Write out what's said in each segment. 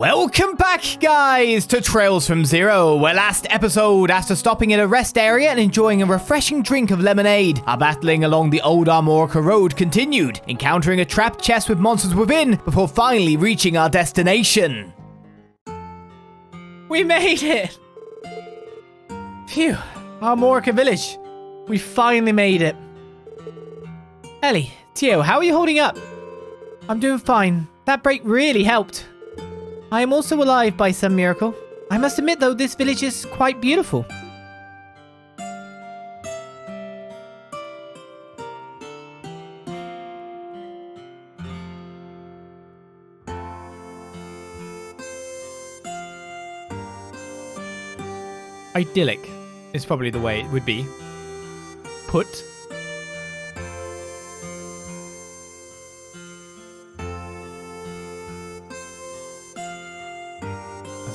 Welcome back, guys, to Trails from Zero, where last episode, after stopping at a rest area and enjoying a refreshing drink of lemonade, our battling along the old Armorica road continued, encountering a trapped chest with monsters within, before finally reaching our destination. We made it! Phew, Armorica Village. We finally made it. Ellie, Tio, how are you holding up? I'm doing fine. That break really helped. I am also alive by some miracle. I must admit, though, this village is quite beautiful. Idyllic is probably the way it would be put.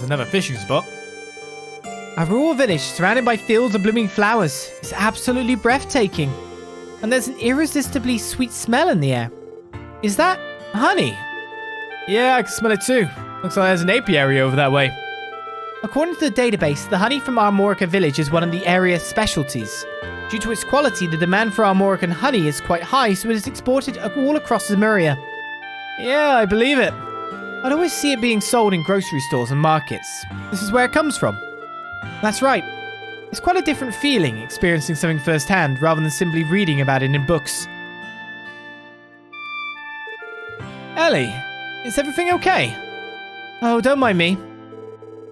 Another fishing spot. A rural village surrounded by fields of blooming flowers is absolutely breathtaking. And there's an irresistibly sweet smell in the air. Is that honey? Yeah, I can smell it too. Looks like there's an apiary over that way. According to the database, the honey from Armorica Village is one of the area's specialties. Due to its quality, the demand for Armorican honey is quite high, so it is exported all across Lemuria. Yeah, I believe it. I'd always see it being sold in grocery stores and markets. This is where it comes from. That's right. It's quite a different feeling experiencing something firsthand rather than simply reading about it in books. Ellie, is everything okay? Oh, don't mind me.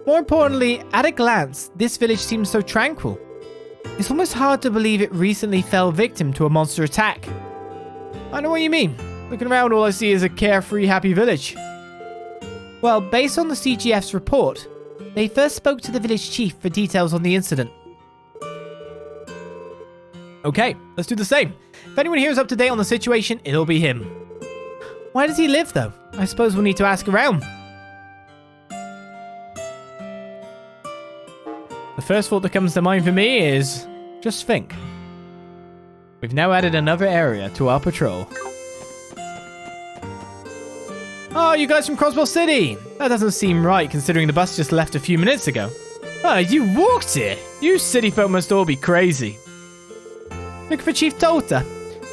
More importantly, at a glance, this village seems so tranquil. It's almost hard to believe it recently fell victim to a monster attack. I know what you mean. Looking around, all I see is a carefree, happy village. Well, based on the CGF's report, they first spoke to the village chief for details on the incident. Okay, let's do the same. If anyone here is up to date on the situation, it'll be him. Why does he live, though? I suppose we'll need to ask around. The first thought that comes to mind for me is, just think. We've now added another area to our patrol. Oh, you guys from Crossbell City! That doesn't seem right, considering the bus just left a few minutes ago. Oh, you walked here? You city folk must all be crazy. Look for Chief Tolta.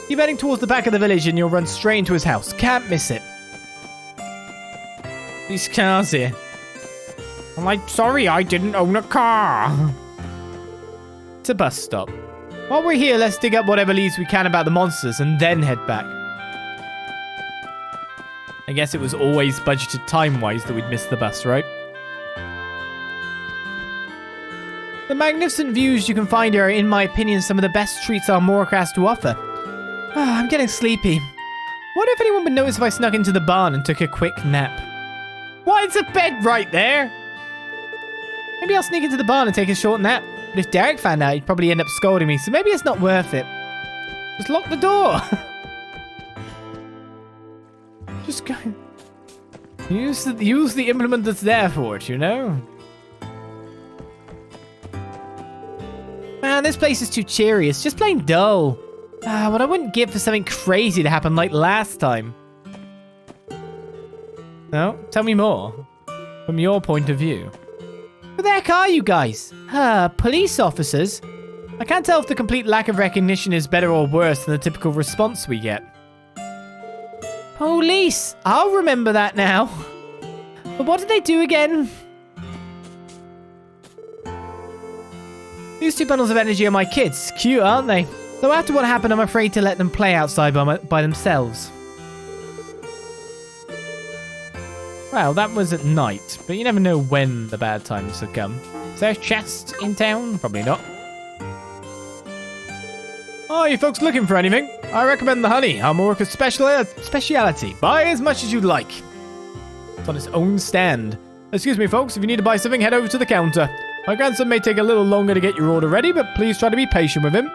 Keep heading towards the back of the village and you'll run straight into his house. Can't miss it. These cars here. I'm like, sorry, I didn't own a car. It's a bus stop. While we're here, let's dig up whatever leads we can about the monsters and then head back. I guess it was always budgeted time-wise that we'd miss the bus, right? The magnificent views you can find here are, in my opinion, some of the best treats Armorica has to offer. I'm getting sleepy. Wonder if anyone would notice if I snuck into the barn and took a quick nap. Why, it's a bed right there! Maybe I'll sneak into the barn and take a short nap. But if Derek found out, he'd probably end up scolding me, so maybe it's not worth it. Just lock the door! Just go. Use the implement that's there for it, you know? Man, this place is too cheery. It's just plain dull. What I wouldn't give for something crazy to happen like last time. No? Tell me more. From your point of view. Who the heck are you guys? Police officers? I can't tell if the complete lack of recognition is better or worse than the typical response we get. Police! I'll remember that now. But what did they do again? These two bundles of energy are my kids. Cute, aren't they? Though after what happened, I'm afraid to let them play outside by themselves. Well, that was at night, but you never know when the bad times have come. Is there a chest in town? Probably not. Oh, you folks looking for anything? I recommend the honey, Armorica's speciality. Buy as much as you'd like. It's on its own stand. Excuse me, folks, if you need to buy something, head over to the counter. My grandson may take a little longer to get your order ready, but please try to be patient with him.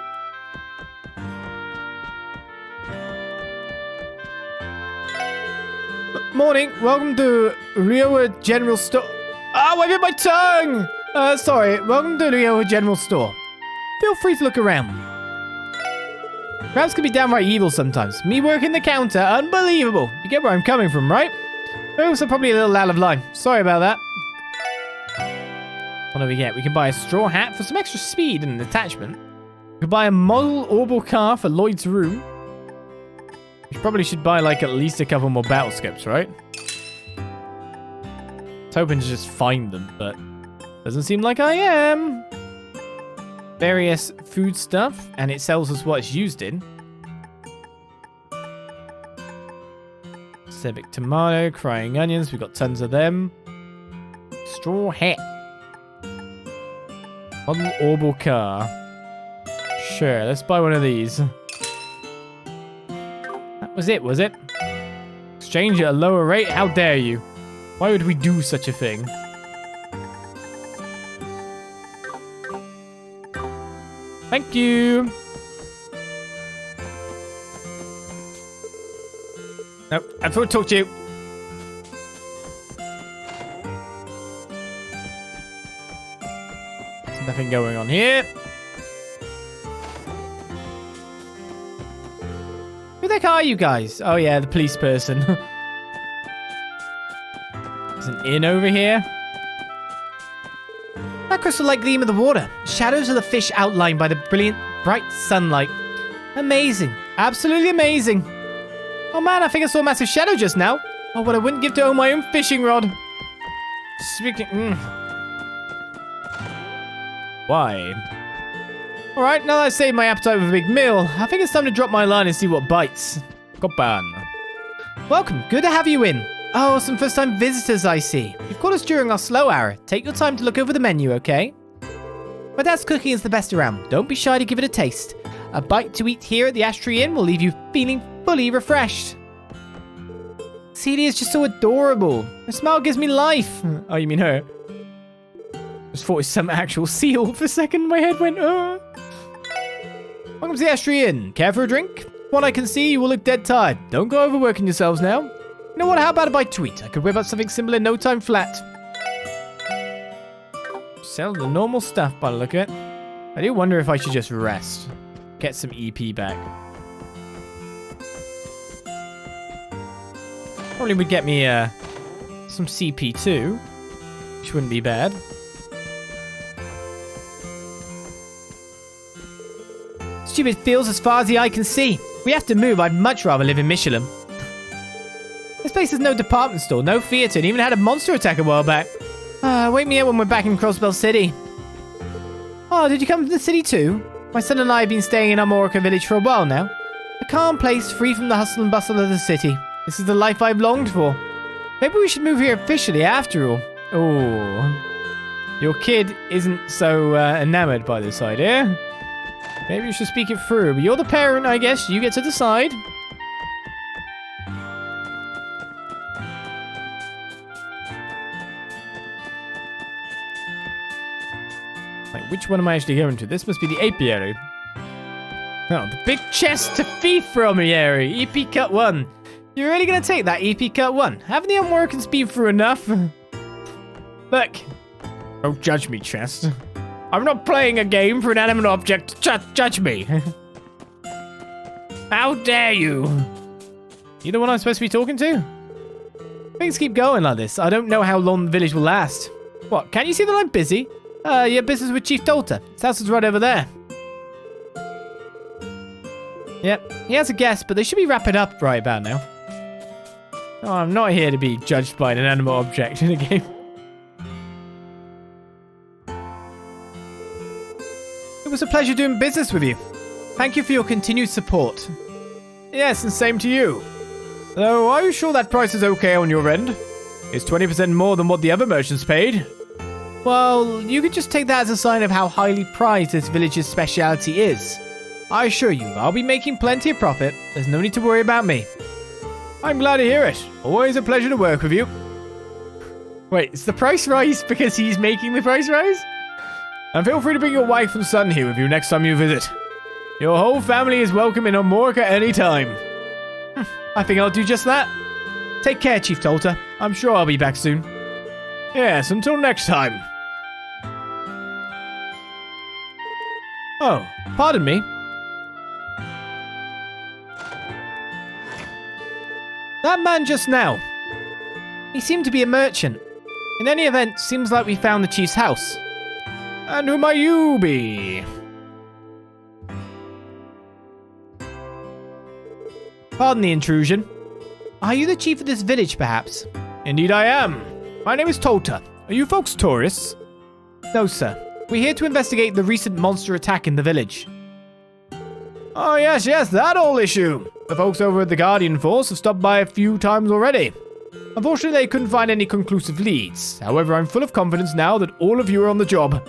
Morning, welcome to Rio General Store. Oh, I bit my tongue! Sorry, welcome to Rio General Store. Feel free to look around. Crabs can be downright evil sometimes. Me working the counter, unbelievable. You get where I'm coming from, right? We're also probably a little out of line. Sorry about that. What do we get? We can buy a straw hat for some extra speed and an attachment. We can buy a model orbital car for Lloyd's room. We probably should buy like at least a couple more battle skips, right? I was hoping to just find them, but doesn't seem like I am. Various food stuff, and it sells us what it's used in. Civic tomato, crying onions, we've got tons of them. Straw hat. Model orbital car. Sure, let's buy one of these. That was it, was it? Exchange at a lower rate? How dare you? Why would we do such a thing? Thank you. Nope, I thought I'd talk to you. There's nothing going on here. Who the heck are you guys? Oh yeah, the police person. There's an inn over here. That crystal-like gleam of the water. Shadows of the fish outlined by the brilliant, bright sunlight. Amazing. Absolutely amazing. Oh man, I think I saw a massive shadow just now. Oh, what I wouldn't give to own my own fishing rod. Speaking... Why? Alright, now that I've saved my appetite with a big meal, I think it's time to drop my line and see what bites. Kopan. Welcome, good to have you in. Oh, some first-time visitors I see. You've caught us during our slow hour. Take your time to look over the menu, okay? My dad's cooking is the best around. Don't be shy to give it a taste. A bite to eat here at the Ashtray Inn will leave you feeling fully refreshed. CD is just so adorable. Her smile gives me life. Oh, you mean her? Just thought it was some actual seal for a second. My head went, oh. Welcome to the Ashtray Inn. Care for a drink? From what I can see, you will look dead tired. Don't go overworking yourselves now. You know what? How about a bite to eat? I could whip up something simple in no time flat. Sell the normal stuff by the look of it. I do wonder if I should just rest. Get some EP back. Probably would get me some CP too, which wouldn't be bad. Stupid fields as far as the eye can see. If we have to move, I'd much rather live in Michelin. This place has no department store, no theatre, and even had a monster attack a while back. Wake me up when we're back in Crossbell City. Oh, did you come to the city too? My son and I have been staying in Armorica Village for a while now. A calm place, free from the hustle and bustle of the city. This is the life I've longed for. Maybe we should move here officially after all. Oh, your kid isn't so enamored by this idea. Maybe you should speak it through, but you're the parent, I guess. You get to decide. Like, which one am I actually going to? This must be the apiary. Oh, the big chest to thief from apiary. EP cut 1. You're really going to take that EP cut 1? Haven't the Armoricans been through enough? Look. Don't judge me, chest. I'm not playing a game for an animate object to judge me. How dare you? You the one I'm supposed to be talking to? Things keep going like this. I don't know how long the village will last. What, can't you see that I'm busy? You have business with Chief Tolta. His house is right over there. Yep, he has a guest, but they should be wrapping up right about now. Oh, I'm not here to be judged by an animate object in a game. It was a pleasure doing business with you. Thank you for your continued support. Yes, and same to you. Though, are you sure that price is okay on your end? It's 20% more than what the other merchants paid. Well, you could just take that as a sign of how highly prized this village's speciality is. I assure you, I'll be making plenty of profit. There's no need to worry about me. I'm glad to hear it. Always a pleasure to work with you. Wait, is the price rise because he's making the price rise? And feel free to bring your wife and son here with you next time you visit. Your whole family is welcome in Armorica anytime. I think I'll do just that. Take care, Chief Tolta. I'm sure I'll be back soon. Yes, until next time. Oh, pardon me. That man just now. He seemed to be a merchant. In any event, seems like we found the chief's house. And who might you be? Pardon the intrusion. Are you the chief of this village, perhaps? Indeed I am. My name is Tolta. Are you folks tourists? No, sir. We're here to investigate the recent monster attack in the village. Oh, yes, that old issue. The folks over at the Guardian Force have stopped by a few times already. Unfortunately, they couldn't find any conclusive leads. However, I'm full of confidence now that all of you are on the job.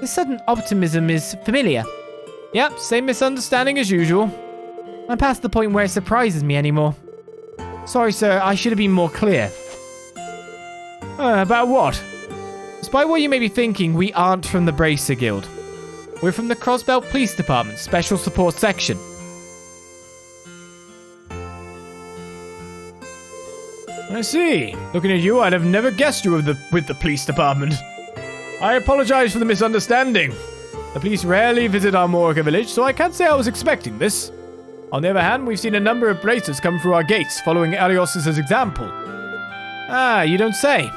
This sudden optimism is familiar. Yep, same misunderstanding as usual. I'm past the point where it surprises me anymore. Sorry, sir, I should have been more clear. About what? Despite what you may be thinking, we aren't from the Bracer Guild. We're from the Crossbell Police Department, Special Support Section. I see. Looking at you, I'd have never guessed you were with the police department. I apologize for the misunderstanding. The police rarely visit Armorica Village, so I can't say I was expecting this. On the other hand, we've seen a number of bracers come through our gates, following Arios' example. Ah, you don't say.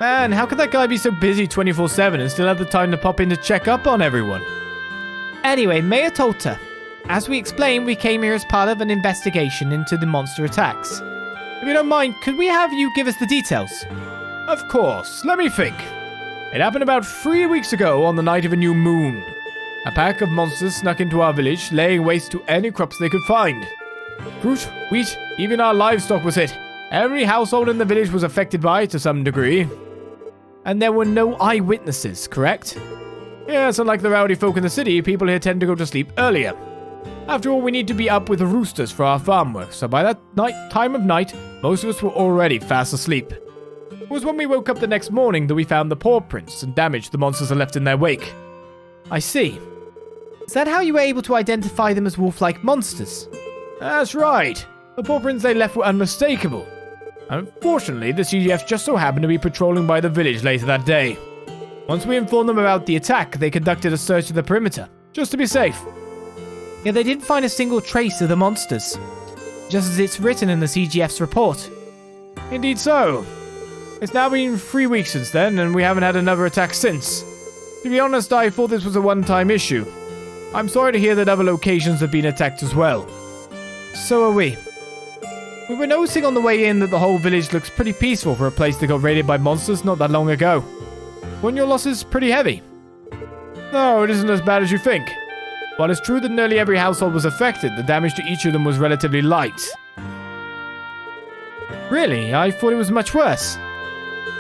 Man, how could that guy be so busy 24/7 and still have the time to pop in to check up on everyone? Anyway, Mayor Tolta. As we explained, we came here as part of an investigation into the monster attacks. If you don't mind, could we have you give us the details? Of course. Let me think. It happened about 3 weeks ago on the night of a new moon. A pack of monsters snuck into our village, laying waste to any crops they could find. Fruit, wheat, even our livestock was hit. Every household in the village was affected by it to some degree. And there were no eyewitnesses, correct? Yes, unlike the rowdy folk in the city, people here tend to go to sleep earlier. After all, we need to be up with the roosters for our farm work, so by that time of night, most of us were already fast asleep. It was when we woke up the next morning that we found the paw prints and damage the monsters had left in their wake. I see. Is that how you were able to identify them as wolf-like monsters? That's right. The paw prints they left were unmistakable. Unfortunately, the CGF just so happened to be patrolling by the village later that day. Once we informed them about the attack, they conducted a search of the perimeter, just to be safe. Yet they didn't find a single trace of the monsters, just as it's written in the CGF's report. Indeed so. It's now been 3 weeks since then, and we haven't had another attack since. To be honest, I thought this was a one-time issue. I'm sorry to hear that other locations have been attacked as well. So are we. We were noticing on the way in that the whole village looks pretty peaceful for a place that got raided by monsters not that long ago. Weren't your losses pretty heavy? No, it isn't as bad as you think. While it's true that nearly every household was affected, the damage to each of them was relatively light. Really? I thought it was much worse.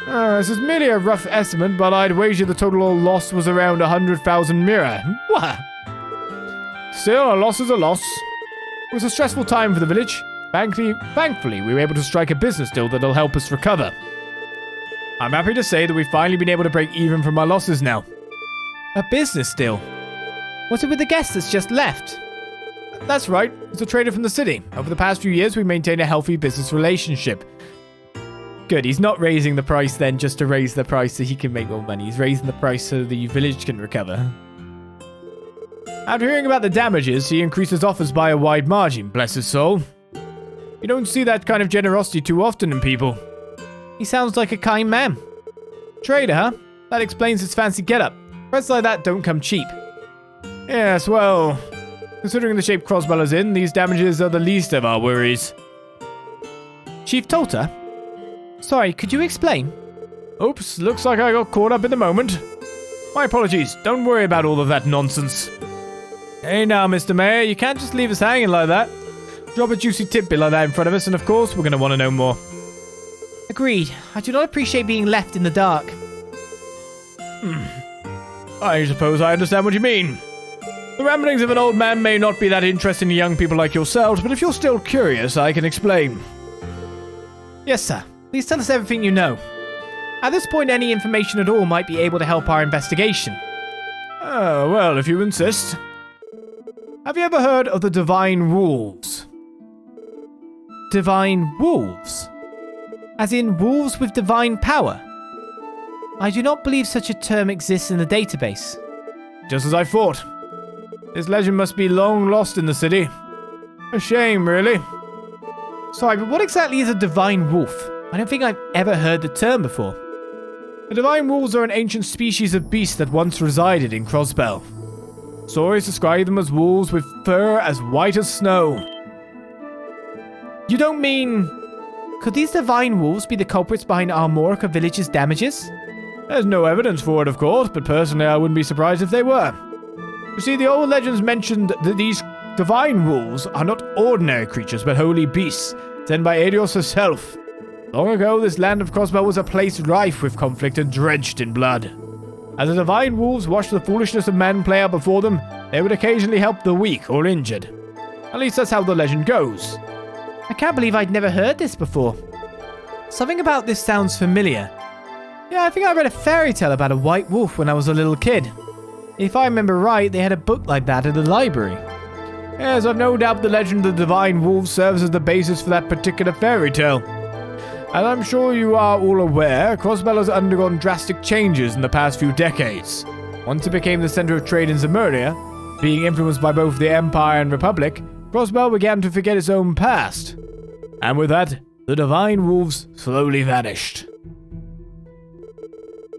This is merely a rough estimate, but I'd wager the total loss was around 100,000 mira. What? Still, a loss is a loss. It was a stressful time for the village. Thankfully, we were able to strike a business deal that'll help us recover. I'm happy to say that we've finally been able to break even from our losses now. A business deal? What's it with the guest that's just left? That's right. It's a trader from the city. Over the past few years, we've maintained a healthy business relationship. Good, he's not raising the price then just to raise the price so he can make more money. He's raising the price so the village can recover. After hearing about the damages, he increased his offers by a wide margin, bless his soul. You don't see that kind of generosity too often in people. He sounds like a kind man. Trader, huh? That explains his fancy getup. Threats like that don't come cheap. Yes, well, considering the shape Crossbell is in, these damages are the least of our worries. Chief Tolta? Sorry, could you explain? Oops, looks like I got caught up in the moment. My apologies, don't worry about all of that nonsense. Hey now, Mr. Mayor, you can't just leave us hanging like that. Drop a juicy tidbit like that in front of us, and of course, we're going to want to know more. Agreed. I do not appreciate being left in the dark. I suppose I understand what you mean. The ramblings of an old man may not be that interesting to young people like yourselves, but if you're still curious, I can explain. Yes, sir. Please tell us everything you know. At this point, any information at all might be able to help our investigation. Oh, well, if you insist. Have you ever heard of the Divine Wolves? Divine wolves? As in wolves with divine power? I do not believe such a term exists in the database. Just as I thought. This legend must be long lost in the city. A shame, really. Sorry, but what exactly is a divine wolf? I don't think I've ever heard the term before. The divine wolves are an ancient species of beast that once resided in Crossbell. Stories describe them as wolves with fur as white as snow. You don't mean... Could these divine wolves be the culprits behind Armorica Village's damages? There's no evidence for it, of course, but personally I wouldn't be surprised if they were. You see, the old legends mentioned that these divine wolves are not ordinary creatures, but holy beasts, sent by Adios herself. Long ago, this land of Crossbell was a place rife with conflict and drenched in blood. As the divine wolves watched the foolishness of men play out before them, they would occasionally help the weak or injured. At least that's how the legend goes. I can't believe I'd never heard this before. Something about this sounds familiar. Yeah, I think I read a fairy tale about a white wolf when I was a little kid. If I remember right, they had a book like that at the library. Yes, I've no doubt the legend of the divine wolf serves as the basis for that particular fairy tale. As I'm sure you are all aware, Crossbell has undergone drastic changes in the past few decades. Once it became the center of trade in Zemuria, being influenced by both the Empire and Republic, Crossbell began to forget its own past. And with that, the divine wolves slowly vanished.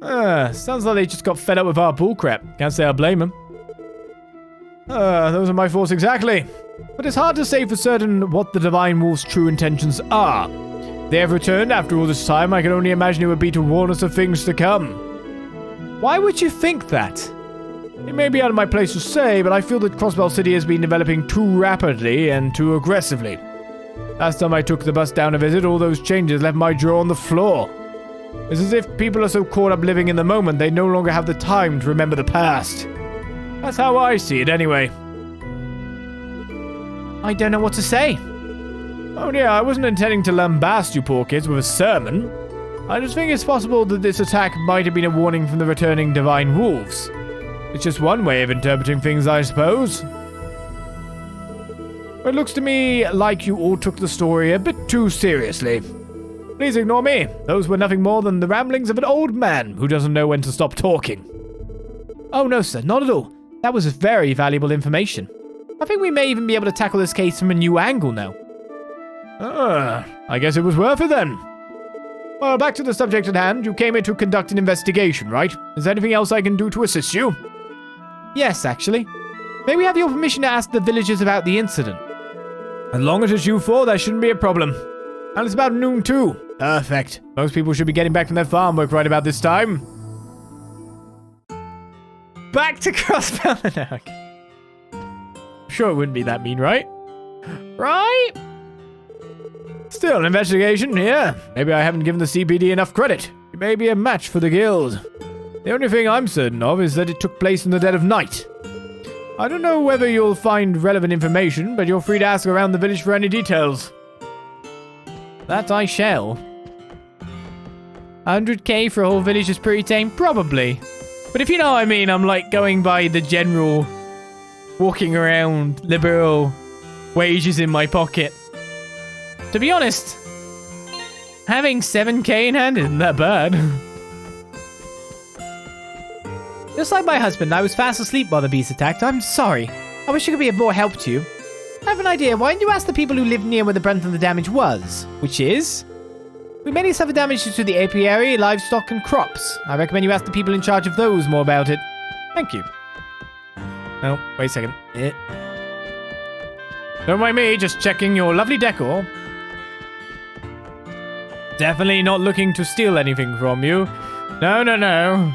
Sounds like they just got fed up with our bullcrap. Can't say I blame them. Those are my thoughts exactly. But it's hard to say for certain what the divine wolves' true intentions are. If they have returned after all this time, I can only imagine it would be to warn us of things to come. Why would you think that? It may be out of my place to say, but I feel that Crossbell City has been developing too rapidly and too aggressively. Last time I took the bus down to visit, all those changes left my jaw on the floor. It's as if people are so caught up living in the moment they no longer have the time to remember the past. That's how I see it anyway. I don't know what to say. Oh yeah, I wasn't intending to lambast you poor kids with a sermon. I just think it's possible that this attack might have been a warning from the returning divine wolves. It's just one way of interpreting things, I suppose. But it looks to me like you all took the story a bit too seriously. Please ignore me. Those were nothing more than the ramblings of an old man who doesn't know when to stop talking. Oh no, sir, not at all. That was very valuable information. I think we may even be able to tackle this case from a new angle now. I guess it was worth it then. Well, back to the subject at hand. You came here to conduct an investigation, right? Is there anything else I can do to assist you? Yes, actually. May we have your permission to ask the villagers about the incident? As long as it's you four, that shouldn't be a problem. And it's about noon too. Perfect. Most people should be getting back from their farm work right about this time. Back to Crossbell. No, okay. Sure it wouldn't be that mean, right? Right? Still, an investigation, yeah. Maybe I haven't given the CPD enough credit. It may be a match for the guild. The only thing I'm certain of is that it took place in the dead of night. I don't know whether you'll find relevant information, but you're free to ask around the village for any details. That I shall. 100k for a whole village is pretty tame? Probably. But if you know what I mean, I'm like going by the general walking around liberal wages in my pocket. To be honest, having 7k in hand isn't that bad. Just like my husband, I was fast asleep while the beast attacked. I'm sorry. I wish I could be of more help to you. I have an idea. Why don't you ask the people who live near where the brunt of the damage was? Which is... we mainly suffer damage to the apiary, livestock, and crops. I recommend you ask the people in charge of those more about it. Thank you. Oh, wait a second. Don't mind me, just checking your lovely decor. Definitely not looking to steal anything from you. No, no, no.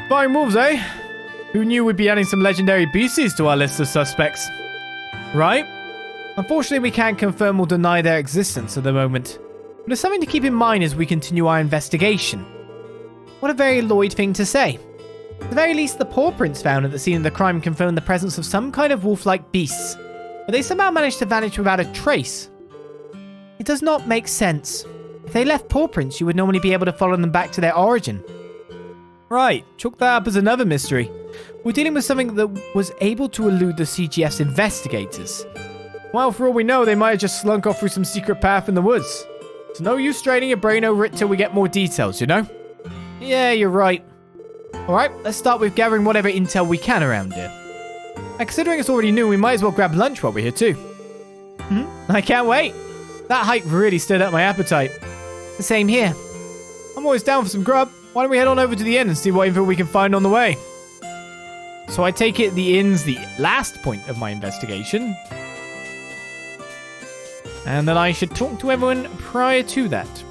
Fine wolves, eh? Who knew we'd be adding some legendary beasties to our list of suspects? Right? Unfortunately, we can't confirm or deny their existence at the moment. But it's something to keep in mind as we continue our investigation. What a very Lloyd thing to say. At the very least, the paw prints found at the scene of the crime confirm the presence of some kind of wolf-like beasts, but they somehow managed to vanish without a trace. It does not make sense. If they left paw prints, you would normally be able to follow them back to their origin. Right, chalk that up as another mystery. We're dealing with something that was able to elude the CGF's investigators. Well, for all we know, they might have just slunk off through some secret path in the woods. It's no use straining your brain over it till we get more details, you know? Yeah, you're right. Alright, let's start with gathering whatever intel we can around here. And considering it's already noon, we might as well grab lunch while we're here too. I can't wait. That hike really stirred up my appetite. The same here. I'm always down for some grub. Why don't we head on over to the inn and see what info we can find on the way? So I take it the inn's the last point of my investigation. And then I should talk to everyone prior to that.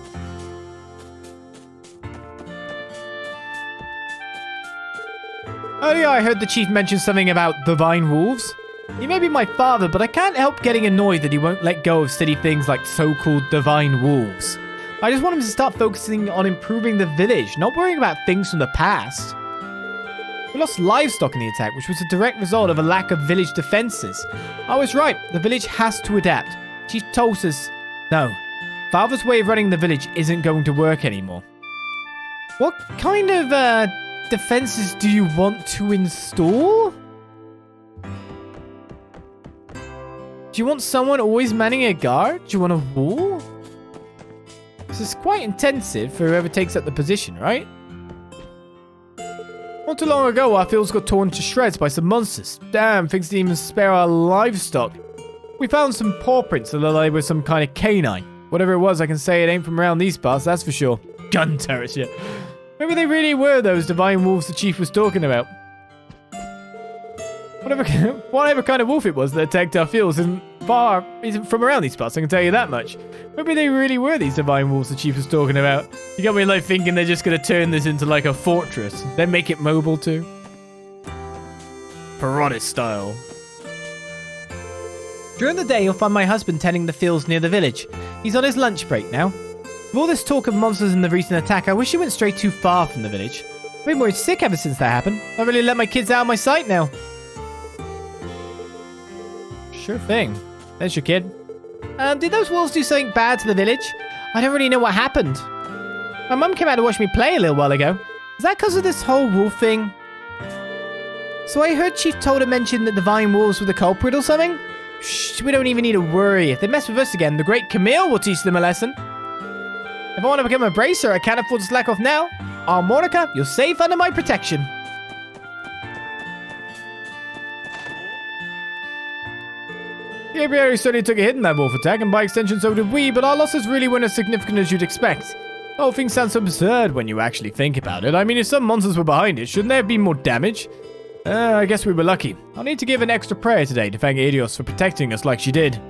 Earlier I heard the chief mention something about divine wolves. He may be my father, but I can't help getting annoyed that he won't let go of silly things like so-called divine wolves. I just want him to start focusing on improving the village, not worrying about things from the past. We lost livestock in the attack, which was a direct result of a lack of village defenses. I was right, the village has to adapt. Chief Tolta's... No, Father's way of running the village isn't going to work anymore. What kind of, defenses do you want to install? Do you want someone always manning a guard? Do you want a wall? This is quite intensive for whoever takes up the position, right? Not too long ago, our fields got torn to shreds by some monsters. Damn, things didn't even spare our livestock. We found some paw prints that looked like they were some kind of canine. Whatever it was, I can say it ain't from around these parts, that's for sure. Gun turrets, yeah. Maybe they really were those divine wolves the chief was talking about. Whatever kind of wolf it was that attacked our fields isn't from around these parts, I can tell you that much. Maybe they really were these divine wolves the chief was talking about. You got me like thinking they're just going to turn this into like a fortress, then make it mobile too. Parodic style. During the day, you'll find my husband tending the fields near the village. He's on his lunch break now. With all this talk of monsters in the recent attack, I wish he went straight too far from the village. I've been worried sick ever since that happened. I really let my kids out of my sight now. Sure thing. There's your kid. Did those wolves do something bad to the village? I don't really know what happened. My mum came out to watch me play a little while ago. Is that because of this whole wolf thing? So I heard Chief Tolta mention that divine wolves were the culprit or something? Shh, we don't even need to worry. If they mess with us again, the great Camille will teach them a lesson. If I want to become a bracer, I can't afford to slack off now. Armorica, you're safe under my protection. The apiary certainly took a hit in that wolf attack, and by extension so did we, but our losses really weren't as significant as you'd expect. The whole thing sounds so absurd when you actually think about it. I mean, if some monsters were behind it, shouldn't there have been more damage? I guess we were lucky. I'll need to give an extra prayer today to thank Adios for protecting us like she did.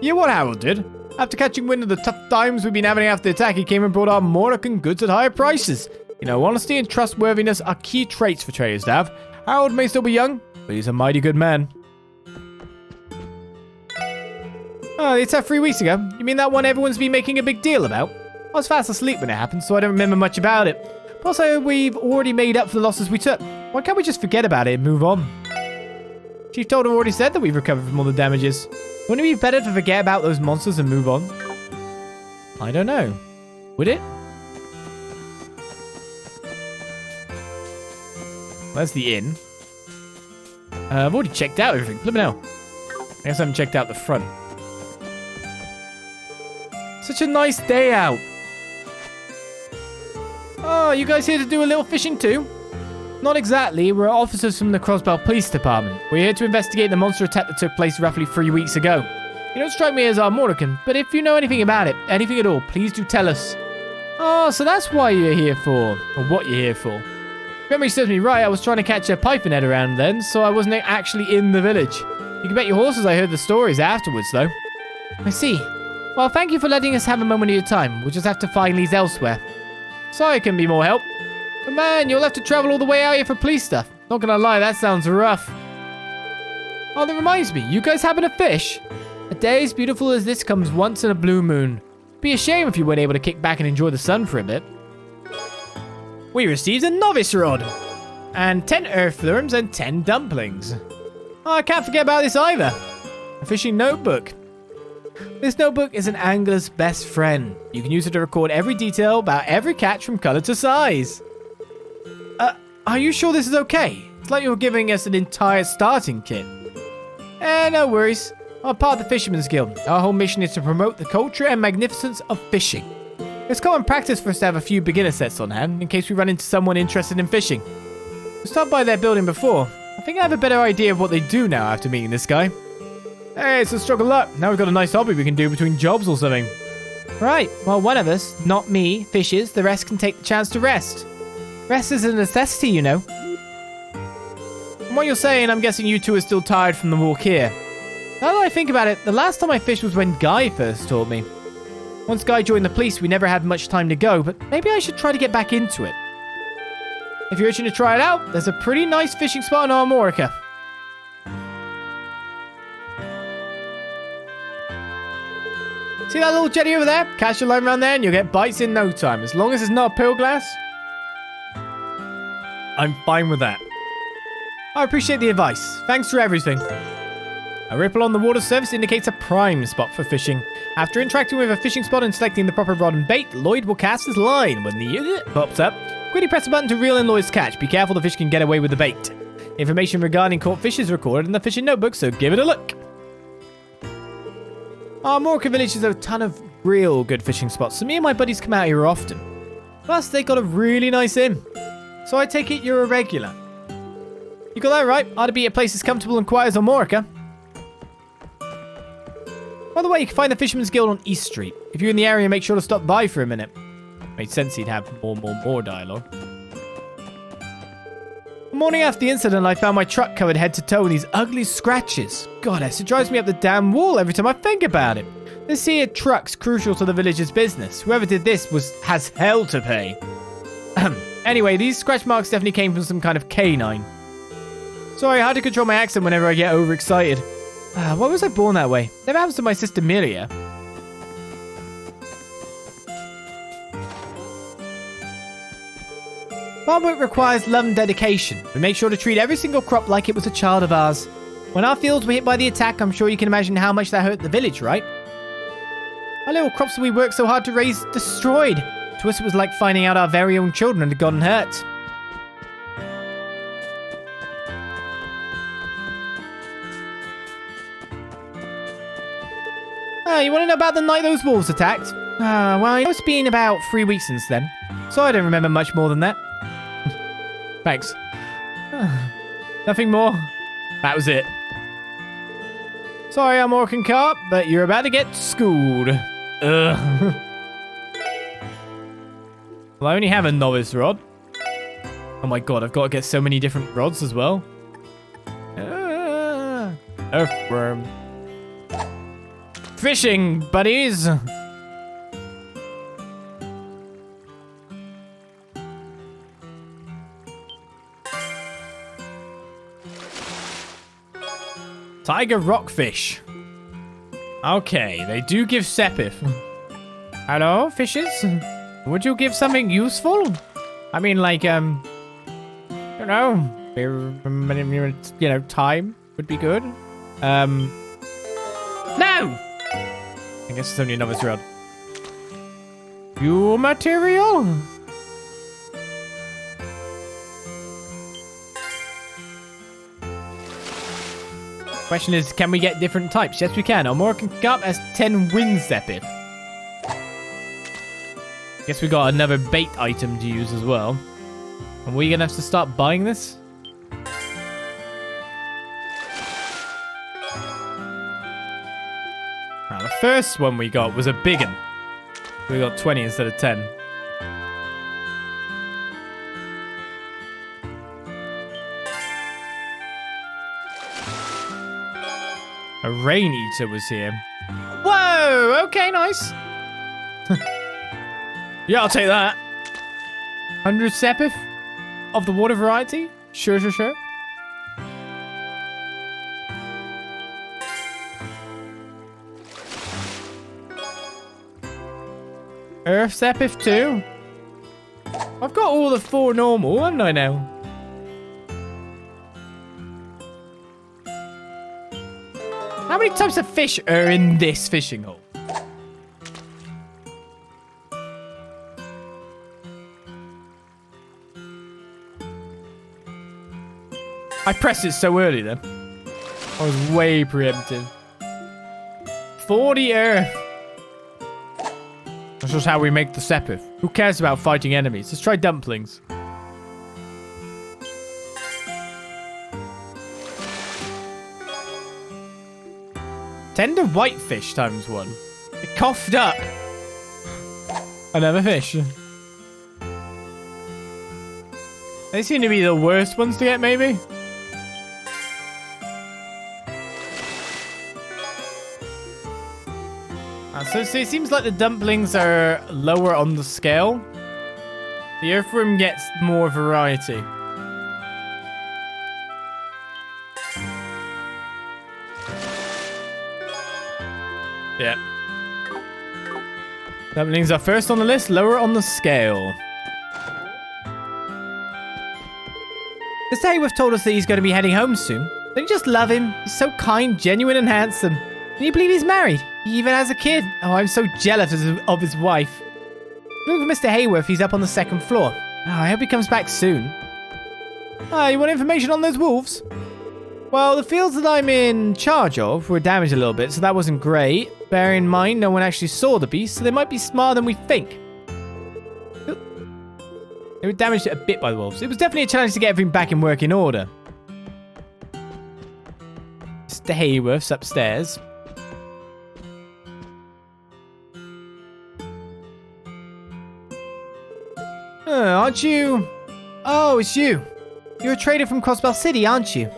Yeah, what Harold did? After catching wind of the tough times we've been having after the attack, he came and brought our Armorican goods at higher prices. You know, honesty and trustworthiness are key traits for traders to have. Harold may still be young, but he's a mighty good man. Oh, the attack 3 weeks ago? You mean that one everyone's been making a big deal about? I was fast asleep when it happened, so I don't remember much about it. Plus, we've already made up for the losses we took. Why can't we just forget about it and move on? Chief Tolta already said that we've recovered from all the damages. Wouldn't it be better to forget about those monsters and move on? I don't know. Would it? There's the inn. I've already checked out everything. Let me know. I guess I haven't checked out the front. Such a nice day out. Oh, you guys here to do a little fishing too? Not exactly. We're officers from the Crossbell Police Department. We're here to investigate the monster attack that took place roughly 3 weeks ago. You don't strike me as Armorican, but if you know anything about it, anything at all, please do tell us. Oh, so that's why you're here for, or what you're here for. If memory serves me right, I was trying to catch a python head around then, so I wasn't actually in the village. You can bet your horses I heard the stories afterwards, though. I see. Well, thank you for letting us have a moment of your time. We'll just have to find these elsewhere. Sorry I can be more help. But man, you'll have to travel all the way out here for police stuff. Not gonna lie, that sounds rough. Oh, that reminds me, you guys happen to fish? A day as beautiful as this comes once in a blue moon. It'd be a shame if you weren't able to kick back and enjoy the sun for a bit. We received a novice rod. And 10 earthworms and 10 dumplings. Oh, I can't forget about this either. A fishing notebook. This notebook is an angler's best friend. You can use it to record every detail about every catch from color to size. Are you sure this is okay? It's like you're giving us an entire starting kit. No worries. I'm part of the Fisherman's Guild. Our whole mission is to promote the culture and magnificence of fishing. It's common practice for us to have a few beginner sets on hand in case we run into someone interested in fishing. We stopped by their building before. I think I have a better idea of what they do now after meeting this guy. Hey, it's a stroke of luck. Now we've got a nice hobby we can do between jobs or something. Right, well, one of us, not me, fishes. The rest can take the chance to rest. Rest is a necessity, you know. From what you're saying, I'm guessing you two are still tired from the walk here. Now that I think about it, the last time I fished was when Guy first taught me. Once Guy joined the police, we never had much time to go, but maybe I should try to get back into it. If you're itching to try it out, there's a pretty nice fishing spot in Armorica. See that little jetty over there? Cast your line around there and you'll get bites in no time. As long as it's not pearl glass, I'm fine with that. I appreciate the advice. Thanks for everything. A ripple on the water surface indicates a prime spot for fishing. After interacting with a fishing spot and selecting the proper rod and bait, Lloyd will cast his line. When the pops up, quickly press the button to reel in Lloyd's catch. Be careful, the fish can get away with the bait. Information regarding caught fish is recorded in the fishing notebook, so give it a look. Armorica Village has a ton of real good fishing spots, so me and my buddies come out here often. Plus, they got a really nice inn. So I take it you're a regular. You got that right. Ought to be a place as comfortable and quiet as Armorica. By the way, you can find the Fisherman's Guild on East Street. If you're in the area, make sure to stop by for a minute. Made sense he'd have more dialogue. The morning after the incident, I found my truck covered head to toe in these ugly scratches. Goddess, it drives me up the damn wall every time I think about it. This here truck's crucial to the village's business. Whoever did this has hell to pay. Anyway, these scratch marks definitely came from some kind of canine. Sorry, I had to control my accent whenever I get overexcited. Why was I born that way? Never happens to my sister Milia. Farm work requires love and dedication. We make sure to treat every single crop like it was a child of ours. When our fields were hit by the attack, I'm sure you can imagine how much that hurt the village, right? Our little crops that we worked so hard to raise destroyed. To us, it was like finding out our very own children had gotten hurt. You want to know about the night those wolves attacked? Well, it's been about 3 weeks since then, so I don't remember much more than that. Thanks. Nothing more. That was it. Sorry, Armorican Carp, but you're about to get schooled. Ugh. Well, I only have a novice rod. Oh my god, I've got to get so many different rods as well. Earthworm. Fishing, buddies! Tiger rockfish. Okay, they do give sepith. Hello, fishes? Would you give something useful? I mean, like, you know, time would be good. No! I guess it's only a novice rod. Fuel material? Question is, can we get different types? Yes, we can. Armorican Carp has 10 wind sepith. Guess we got another bait item to use as well. And we're gonna have to start buying this? Now, the first one we got was a big one. We got 20 instead of 10. A rain eater was here. Whoa! Okay, nice. Yeah, I'll take that. 100 sepith of the water variety? Sure. Earth sepith too? I've got all the 4 normal, haven't I now? How many types of fish are in this fishing hole? I pressed it so early then. I was way preemptive. 40 earth. That's just how we make the sepith. Who cares about fighting enemies? Let's try dumplings. Tender whitefish ×1. It coughed up. Another fish. They seem to be the worst ones to get, maybe? So it seems like the dumplings are lower on the scale. The earthworm gets more variety. Yeah. Dumplings are first on the list, lower on the scale. Mr. Hayworth told us that he's going to be heading home soon. Don't you just love him? He's so kind, genuine, and handsome. Can you believe he's married? He even has a kid. Oh, I'm so jealous of his wife. Look for Mr. Hayworth. He's up on the 2nd floor. Oh, I hope he comes back soon. You want information on those wolves? Well, the fields that I'm in charge of were damaged a little bit, so that wasn't great. Bear in mind, no one actually saw the beast, so they might be smarter than we think. They were damaged a bit by the wolves. It was definitely a challenge to get everything back in working order. Mr. Hayworth's upstairs. Aren't you? Oh, it's you. You're a trader from Crossbell City, aren't you?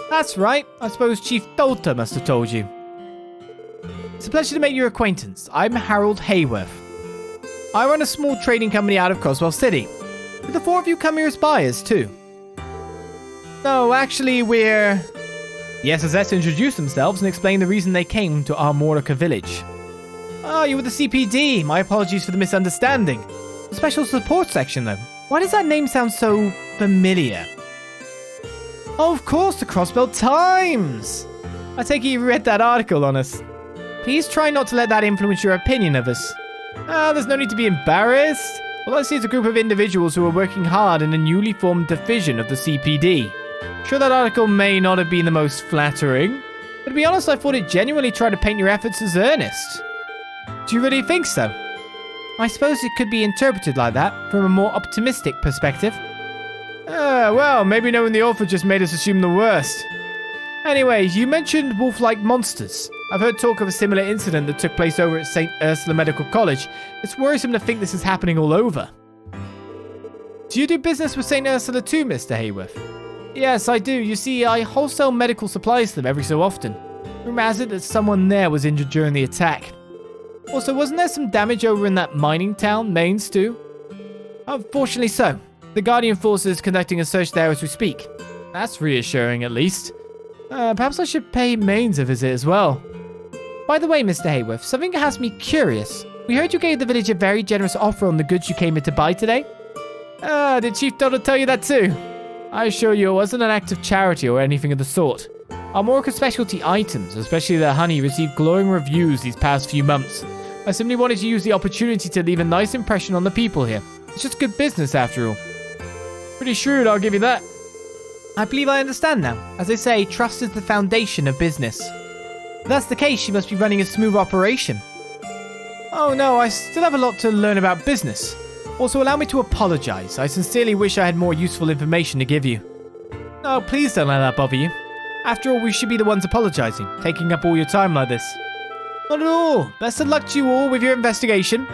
That's right. I suppose Chief Tolta must have told you. It's a pleasure to make your acquaintance. I'm Harold Hayworth. I run a small trading company out of Crossbell City. Did the 4 of you come here as buyers, too? No, actually, we're... The SSS introduced themselves and explained the reason they came to Armorica Village. Oh, you were the CPD. My apologies for the misunderstanding. The Special Support Section, though. Why does that name sound so familiar? Oh, of course, the Crossbell Times. I take it you read that article on us. Please try not to let that influence your opinion of us. There's no need to be embarrassed. All I see is a group of individuals who are working hard in a newly formed division of the CPD. Sure, that article may not have been the most flattering, but to be honest, I thought it genuinely tried to paint your efforts as earnest. Do you really think so? I suppose it could be interpreted like that, from a more optimistic perspective. Well, maybe knowing the author just made us assume the worst. Anyway, you mentioned wolf-like monsters. I've heard talk of a similar incident that took place over at St. Ursula Medical College. It's worrisome to think this is happening all over. Do you do business with St. Ursula too, Mr. Hayworth? Yes, I do. You see, I wholesale medical supplies to them every so often. Rumor has it that someone there was injured during the attack. Also, wasn't there some damage over in that mining town, Mains, too? Unfortunately so. The Guardian Force is conducting a search there as we speak. That's reassuring, at least. Perhaps I should pay Mains a visit as well. By the way, Mr. Hayworth, something has me curious. We heard you gave the village a very generous offer on the goods you came in to buy today. Did Chief Dodo tell you that too? I assure you it wasn't an act of charity or anything of the sort. Armorica specialty items, especially the honey, received glowing reviews these past few months. I simply wanted to use the opportunity to leave a nice impression on the people here. It's just good business after all. Pretty shrewd, I'll give you that. I believe I understand now. As they say, trust is the foundation of business. If that's the case, you must be running a smooth operation. Oh no, I still have a lot to learn about business. Also, allow me to apologize. I sincerely wish I had more useful information to give you. No, please don't let that bother you. After all, we should be the ones apologizing, taking up all your time like this. Not at all. Best of luck to you all with your investigation.